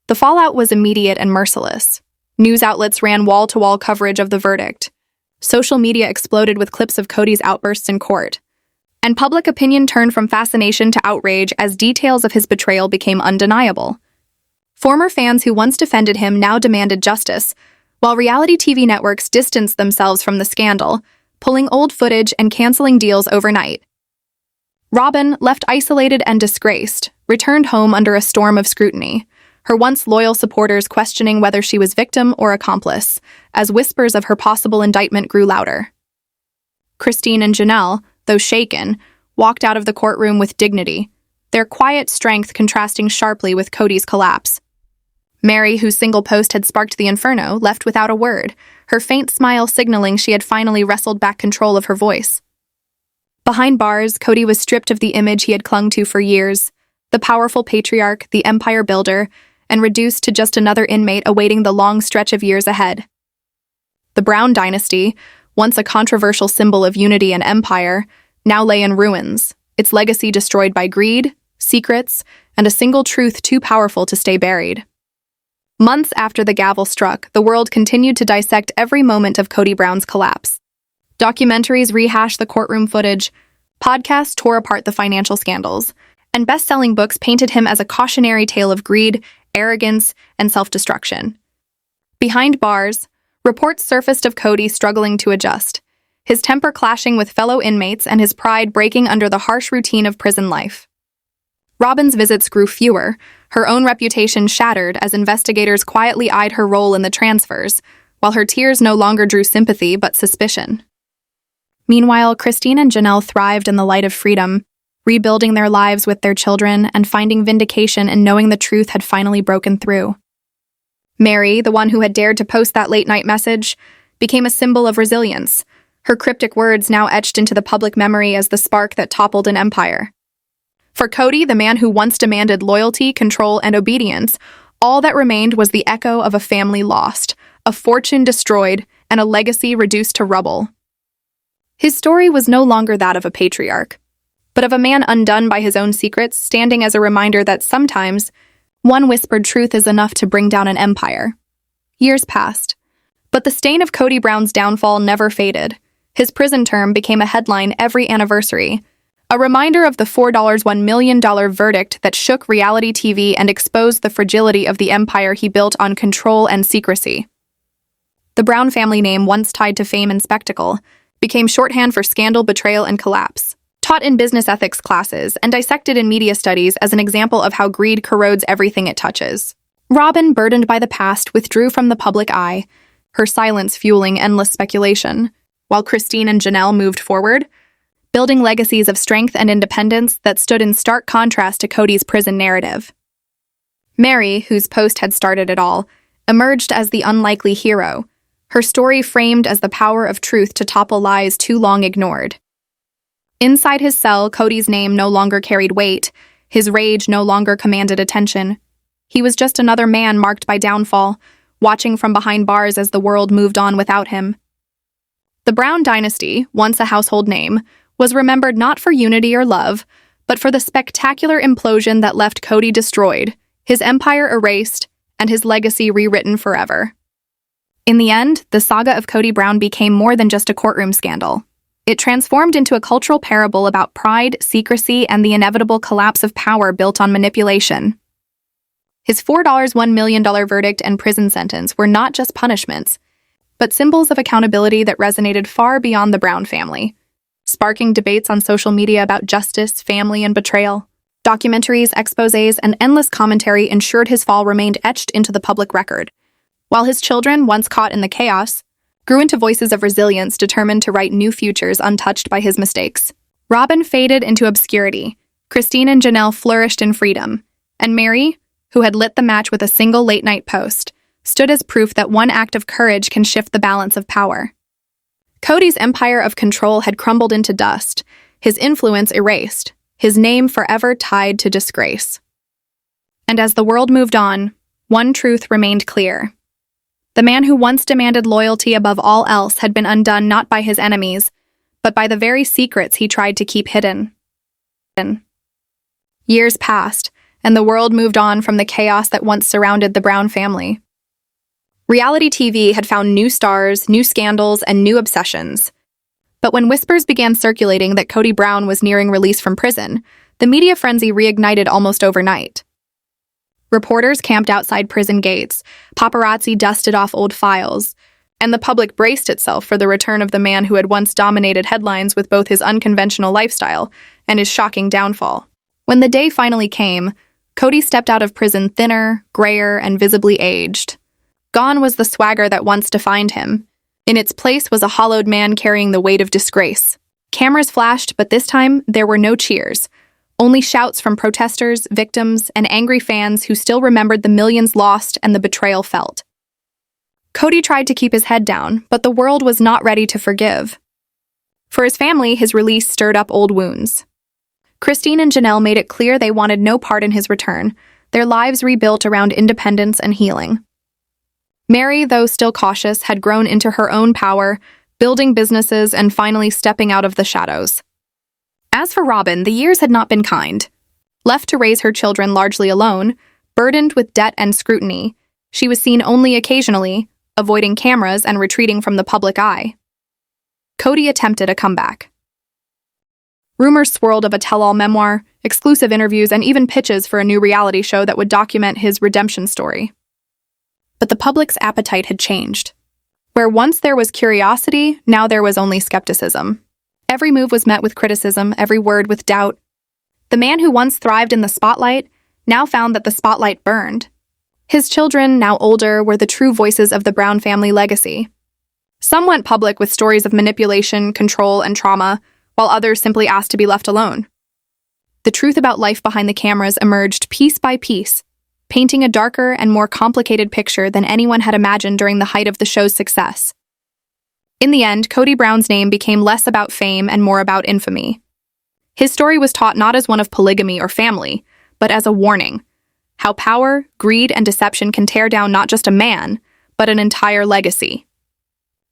The fallout was immediate and merciless. News outlets ran wall-to-wall coverage of the verdict. Social media exploded with clips of Kody's outbursts in court. And public opinion turned from fascination to outrage as details of his betrayal became undeniable. Former fans who once defended him now demanded justice, while reality TV networks distanced themselves from the scandal, pulling old footage and canceling deals overnight. Robyn, left isolated and disgraced, returned home under a storm of scrutiny, her once loyal supporters questioning whether she was victim or accomplice, as whispers of her possible indictment grew louder. Christine and Janelle, though shaken, walked out of the courtroom with dignity, their quiet strength contrasting sharply with Kody's collapse. Meri, whose single post had sparked the inferno, left without a word, her faint smile signaling she had finally wrestled back control of her voice. Behind bars, Kody was stripped of the image he had clung to for years, the powerful patriarch, the empire builder, and reduced to just another inmate awaiting the long stretch of years ahead. The Brown dynasty, once a controversial symbol of unity and empire, now lay in ruins, its legacy destroyed by greed, secrets, and a single truth too powerful to stay buried. Months after the gavel struck, the world continued to dissect every moment of Kody Brown's collapse. Documentaries rehashed the courtroom footage, podcasts tore apart the financial scandals, and best-selling books painted him as a cautionary tale of greed, arrogance, and self-destruction. Behind bars, reports surfaced of Kody struggling to adjust, his temper clashing with fellow inmates and his pride breaking under the harsh routine of prison life. Robyn's visits grew fewer, her own reputation shattered as investigators quietly eyed her role in the transfers, while her tears no longer drew sympathy but suspicion. Meanwhile, Christine and Janelle thrived in the light of freedom, rebuilding their lives with their children and finding vindication in knowing the truth had finally broken through. Meri, the one who had dared to post that late-night message, became a symbol of resilience, her cryptic words now etched into the public memory as the spark that toppled an empire. For Kody, the man who once demanded loyalty, control, and obedience, all that remained was the echo of a family lost, a fortune destroyed, and a legacy reduced to rubble. His story was no longer that of a patriarch, but of a man undone by his own secrets, standing as a reminder that sometimes one whispered truth is enough to bring down an empire. Years passed, but the stain of Kody Brown's downfall never faded. His prison term became a headline every anniversary, a reminder of the $1 million verdict that shook reality TV and exposed the fragility of the empire he built on control and secrecy. The Brown family name, once tied to fame and spectacle, became shorthand for scandal, betrayal, and collapse. Taught in business ethics classes and dissected in media studies as an example of how greed corrodes everything it touches. Robyn, burdened by the past, withdrew from the public eye, her silence fueling endless speculation, while Christine and Janelle moved forward, building legacies of strength and independence that stood in stark contrast to Kody's prison narrative. Meri, whose post had started it all, emerged as the unlikely hero, her story framed as the power of truth to topple lies too long ignored. Inside his cell, Kody's name no longer carried weight, his rage no longer commanded attention. He was just another man marked by downfall, watching from behind bars as the world moved on without him. The Brown dynasty, once a household name, was remembered not for unity or love, but for the spectacular implosion that left Kody destroyed, his empire erased, and his legacy rewritten forever. In the end, the saga of Kody Brown became more than just a courtroom scandal. It transformed into a cultural parable about pride, secrecy, and the inevitable collapse of power built on manipulation. His $1 million verdict and prison sentence were not just punishments, but symbols of accountability that resonated far beyond the Brown family, sparking debates on social media about justice, family, and betrayal. Documentaries, exposés, and endless commentary ensured his fall remained etched into the public record, while his children, once caught in the chaos, grew into voices of resilience determined to write new futures untouched by his mistakes. Robyn faded into obscurity, Christine and Janelle flourished in freedom, and Meri, who had lit the match with a single late-night post, stood as proof that one act of courage can shift the balance of power. Kody's empire of control had crumbled into dust, his influence erased, his name forever tied to disgrace. And as the world moved on, one truth remained clear. The man who once demanded loyalty above all else had been undone not by his enemies, but by the very secrets he tried to keep hidden. Years passed, and the world moved on from the chaos that once surrounded the Brown family. Reality TV had found new stars, new scandals, and new obsessions. But when whispers began circulating that Kody Brown was nearing release from prison, the media frenzy reignited almost overnight. Reporters camped outside prison gates, paparazzi dusted off old files, and the public braced itself for the return of the man who had once dominated headlines with both his unconventional lifestyle and his shocking downfall. When the day finally came, Kody stepped out of prison thinner, grayer, and visibly aged. Gone was the swagger that once defined him. In its place was a hollowed man carrying the weight of disgrace. Cameras flashed, but this time there were no cheers. Only shouts from protesters, victims, and angry fans who still remembered the millions lost and the betrayal felt. Kody tried to keep his head down, but the world was not ready to forgive. For his family, his release stirred up old wounds. Christine and Janelle made it clear they wanted no part in his return, their lives rebuilt around independence and healing. Meri, though still cautious, had grown into her own power, building businesses and finally stepping out of the shadows. As for Robyn, the years had not been kind. Left to raise her children largely alone, burdened with debt and scrutiny, she was seen only occasionally, avoiding cameras and retreating from the public eye. Kody attempted a comeback. Rumors swirled of a tell-all memoir, exclusive interviews, and even pitches for a new reality show that would document his redemption story. But the public's appetite had changed. Where once there was curiosity, now there was only skepticism. Every move was met with criticism, every word with doubt. The man who once thrived in the spotlight now found that the spotlight burned. His children, now older, were the true voices of the Brown family legacy. Some went public with stories of manipulation, control, and trauma, while others simply asked to be left alone. The truth about life behind the cameras emerged piece by piece, painting a darker and more complicated picture than anyone had imagined during the height of the show's success. In the end, Kody Brown's name became less about fame and more about infamy. His story was taught not as one of polygamy or family, but as a warning: how power, greed, and deception can tear down not just a man, but an entire legacy.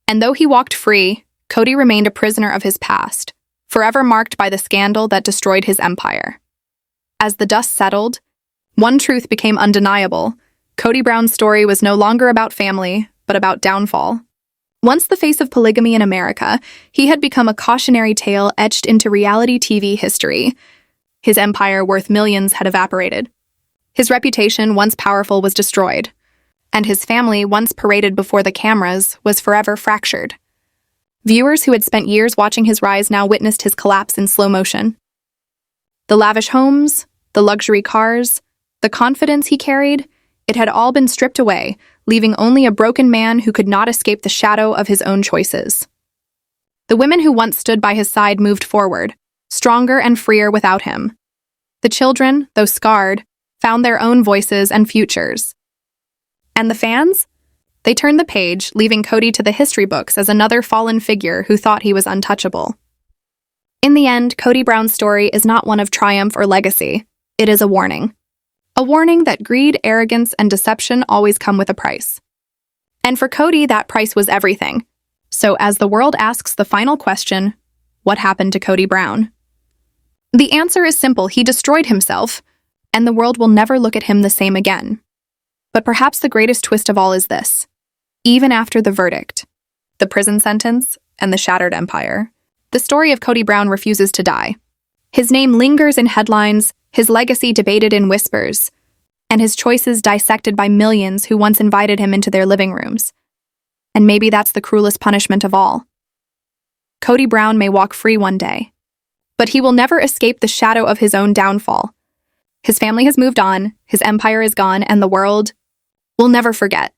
And though he walked free, Kody remained a prisoner of his past, forever marked by the scandal that destroyed his empire. As the dust settled, one truth became undeniable: Kody Brown's story was no longer about family, but about downfall. Once the face of polygamy in America, he had become a cautionary tale etched into reality TV history. His empire worth millions had evaporated. His reputation, once powerful, was destroyed. And his family, once paraded before the cameras, was forever fractured. Viewers who had spent years watching his rise now witnessed his collapse in slow motion. The lavish homes, the luxury cars, the confidence he carried, it had all been stripped away, leaving only a broken man who could not escape the shadow of his own choices. The women who once stood by his side moved forward, stronger and freer without him. The children, though scarred, found their own voices and futures. And the fans? They turned the page, leaving Kody to the history books as another fallen figure who thought he was untouchable. In the end, Kody Brown's story is not one of triumph or legacy. It is a warning. A warning that greed, arrogance, and deception always come with a price. And for Kody, that price was everything. So as the world asks the final question, what happened to Kody Brown? The answer is simple: he destroyed himself, and the world will never look at him the same again. But perhaps the greatest twist of all is this: even after the verdict, the prison sentence, and the shattered empire, the story of Kody Brown refuses to die. His name lingers in headlines, his legacy debated in whispers, and his choices dissected by millions who once invited him into their living rooms. And maybe that's the cruelest punishment of all. Kody Brown may walk free one day, but he will never escape the shadow of his own downfall. His family has moved on, his empire is gone, and the world will never forget.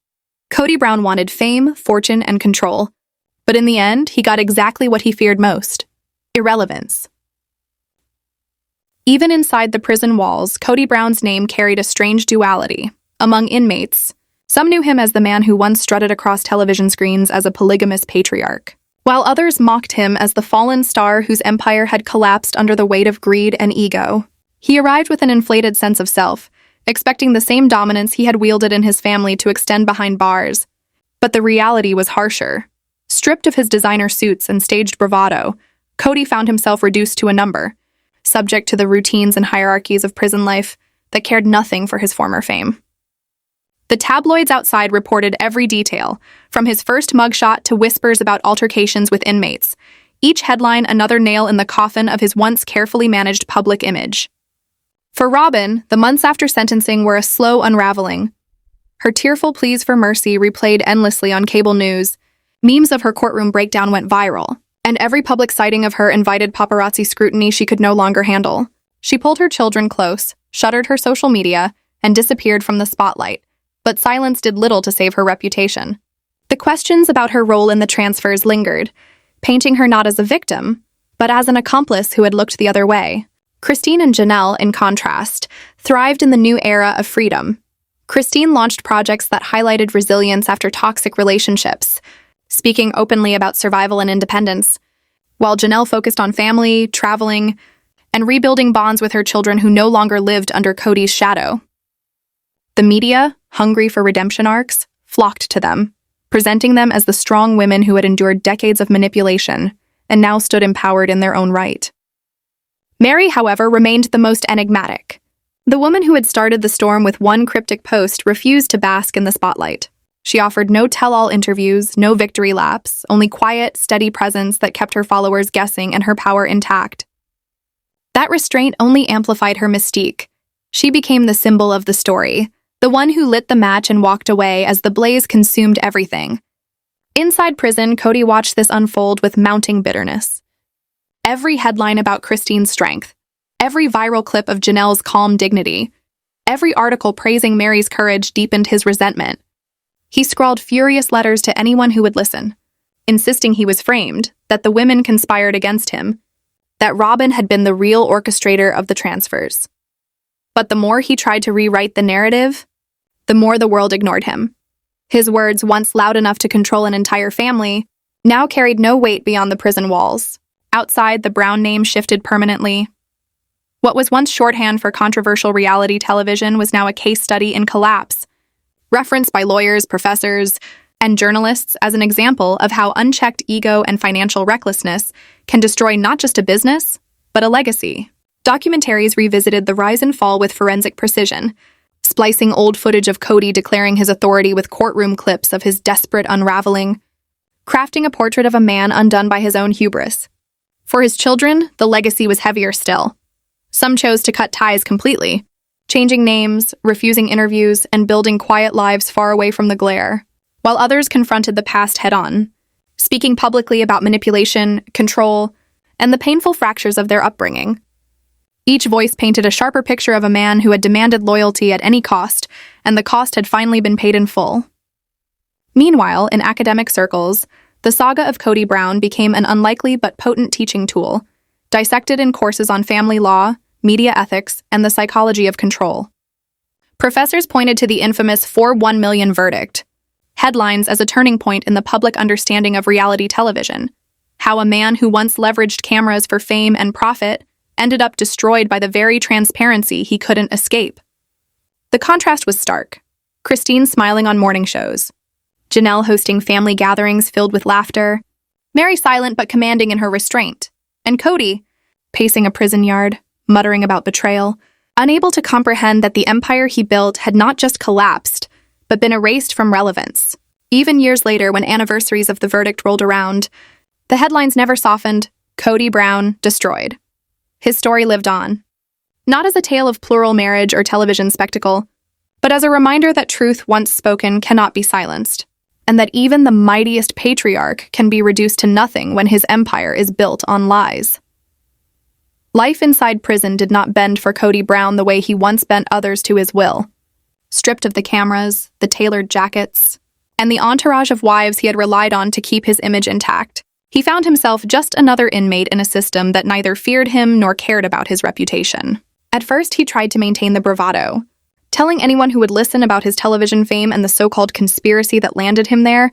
Kody Brown wanted fame, fortune, and control, but in the end, he got exactly what he feared most: irrelevance. Even inside the prison walls, Kody Brown's name carried a strange duality. Among inmates, some knew him as the man who once strutted across television screens as a polygamous patriarch, while others mocked him as the fallen star whose empire had collapsed under the weight of greed and ego. He arrived with an inflated sense of self, expecting the same dominance he had wielded in his family to extend behind bars. But the reality was harsher. Stripped of his designer suits and staged bravado, Kody found himself reduced to a number, subject to the routines and hierarchies of prison life, that cared nothing for his former fame. The tabloids outside reported every detail, from his first mugshot to whispers about altercations with inmates, each headline another nail in the coffin of his once carefully managed public image. For Robyn, the months after sentencing were a slow unraveling. Her tearful pleas for mercy replayed endlessly on cable news, memes of her courtroom breakdown went viral, and every public sighting of her invited paparazzi scrutiny she could no longer handle. She pulled her children close, shuttered her social media, and disappeared from the spotlight, but silence did little to save her reputation. The questions about her role in the transfers lingered, painting her not as a victim, but as an accomplice who had looked the other way. Christine and Janelle, in contrast, thrived in the new era of freedom. Christine launched projects that highlighted resilience after toxic relationships, speaking openly about survival and independence, while Janelle focused on family, traveling, and rebuilding bonds with her children who no longer lived under Kody's shadow. The media, hungry for redemption arcs, flocked to them, presenting them as the strong women who had endured decades of manipulation and now stood empowered in their own right. Meri, however, remained the most enigmatic. The woman who had started the storm with one cryptic post refused to bask in the spotlight. She offered no tell-all interviews, no victory laps, only quiet, steady presence that kept her followers guessing and her power intact. That restraint only amplified her mystique. She became the symbol of the story, the one who lit the match and walked away as the blaze consumed everything. Inside prison, Kody watched this unfold with mounting bitterness. Every headline about Christine's strength, every viral clip of Janelle's calm dignity, every article praising Meri's courage deepened his resentment. He scrawled furious letters to anyone who would listen, insisting he was framed, that the women conspired against him, that Robyn had been the real orchestrator of the transfers. But the more he tried to rewrite the narrative, the more the world ignored him. His words, once loud enough to control an entire family, now carried no weight beyond the prison walls. Outside, the Brown name shifted permanently. What was once shorthand for controversial reality television was now a case study in collapse, referenced by lawyers, professors, and journalists as an example of how unchecked ego and financial recklessness can destroy not just a business, but a legacy. Documentaries revisited the rise and fall with forensic precision, splicing old footage of Kody declaring his authority with courtroom clips of his desperate unraveling, crafting a portrait of a man undone by his own hubris. For his children, the legacy was heavier still. Some chose to cut ties completely, changing names, refusing interviews, and building quiet lives far away from the glare, while others confronted the past head-on, speaking publicly about manipulation, control, and the painful fractures of their upbringing. Each voice painted a sharper picture of a man who had demanded loyalty at any cost, and the cost had finally been paid in full. Meanwhile, in academic circles, the saga of Kody Brown became an unlikely but potent teaching tool, dissected in courses on family law, media ethics, and the psychology of control. Professors pointed to the infamous 4-1 million verdict, headlines as a turning point in the public understanding of reality television, how a man who once leveraged cameras for fame and profit ended up destroyed by the very transparency he couldn't escape. The contrast was stark. Christine smiling on morning shows, Janelle hosting family gatherings filled with laughter, Meri silent but commanding in her restraint, and Kody pacing a prison yard, muttering about betrayal, unable to comprehend that the empire he built had not just collapsed, but been erased from relevance. Even years later, when anniversaries of the verdict rolled around, the headlines never softened, Kody Brown destroyed. His story lived on, not as a tale of plural marriage or television spectacle, but as a reminder that truth once spoken cannot be silenced, and that even the mightiest patriarch can be reduced to nothing when his empire is built on lies. Life inside prison did not bend for Kody Brown the way he once bent others to his will. Stripped of the cameras, the tailored jackets, and the entourage of wives he had relied on to keep his image intact, he found himself just another inmate in a system that neither feared him nor cared about his reputation. At first, he tried to maintain the bravado, telling anyone who would listen about his television fame and the so-called conspiracy that landed him there,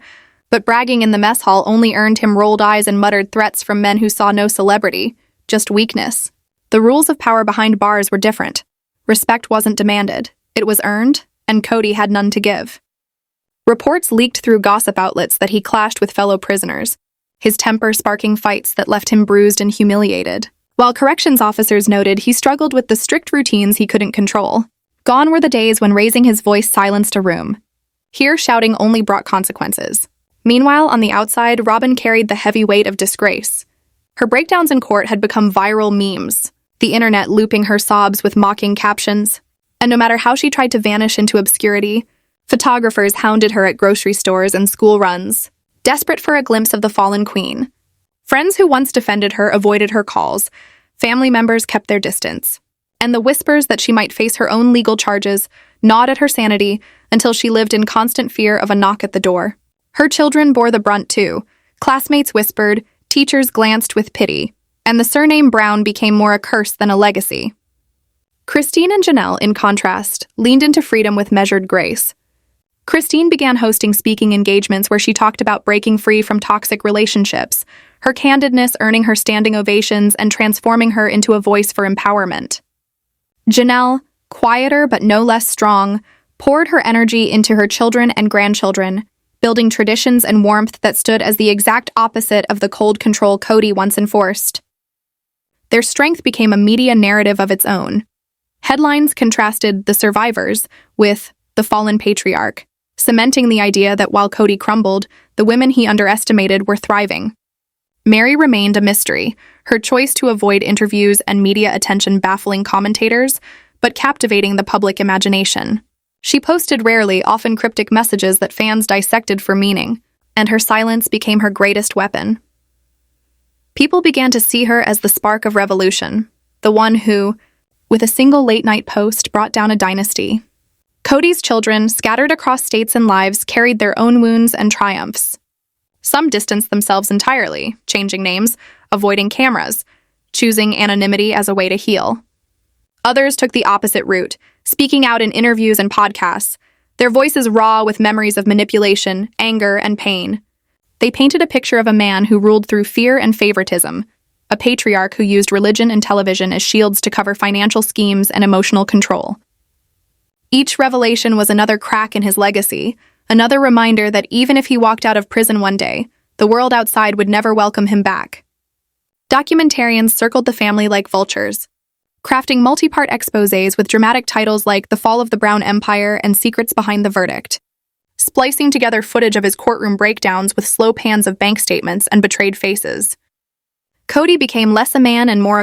but bragging in the mess hall only earned him rolled eyes and muttered threats from men who saw no celebrity, just weakness. The rules of power behind bars were different. Respect wasn't demanded, it was earned, and Kody had none to give. Reports leaked through gossip outlets that he clashed with fellow prisoners, his temper sparking fights that left him bruised and humiliated, while corrections officers noted he struggled with the strict routines he couldn't control. Gone were the days when raising his voice silenced a room. Here, shouting only brought consequences. Meanwhile, on the outside, Robyn carried the heavy weight of disgrace. Her breakdowns in court had become viral memes, the internet looping her sobs with mocking captions. And no matter how she tried to vanish into obscurity, photographers hounded her at grocery stores and school runs, desperate for a glimpse of the fallen queen. Friends who once defended her avoided her calls. Family members kept their distance. And the whispers that she might face her own legal charges gnawed at her sanity until she lived in constant fear of a knock at the door. Her children bore the brunt too. Classmates whispered, teachers glanced with pity, and the surname Brown became more a curse than a legacy. Christine and Janelle, in contrast, leaned into freedom with measured grace. Christine began hosting speaking engagements where she talked about breaking free from toxic relationships, her candidness earning her standing ovations and transforming her into a voice for empowerment. Janelle, quieter but no less strong, poured her energy into her children and grandchildren, building traditions and warmth that stood as the exact opposite of the cold control Kody once enforced. Their strength became a media narrative of its own. Headlines contrasted the survivors with the fallen patriarch, cementing the idea that while Kody crumbled, the women he underestimated were thriving. Meri remained a mystery, her choice to avoid interviews and media attention baffling commentators, but captivating the public imagination. She posted rarely, often cryptic messages that fans dissected for meaning, and her silence became her greatest weapon. People began to see her as the spark of revolution, the one who, with a single late-night post, brought down a dynasty. Kody's children, scattered across states and lives, carried their own wounds and triumphs. Some distanced themselves entirely, changing names, avoiding cameras, choosing anonymity as a way to heal. Others took the opposite route, speaking out in interviews and podcasts, their voices raw with memories of manipulation, anger, and pain. They painted a picture of a man who ruled through fear and favoritism, a patriarch who used religion and television as shields to cover financial schemes and emotional control. Each revelation was another crack in his legacy, another reminder that even if he walked out of prison one day, the world outside would never welcome him back. Documentarians circled the family like vultures, crafting multi-part exposés with dramatic titles like The Fall of the Brown Empire and Secrets Behind the Verdict, splicing together footage of his courtroom breakdowns with slow pans of bank statements and betrayed faces. Kody became less a man and more a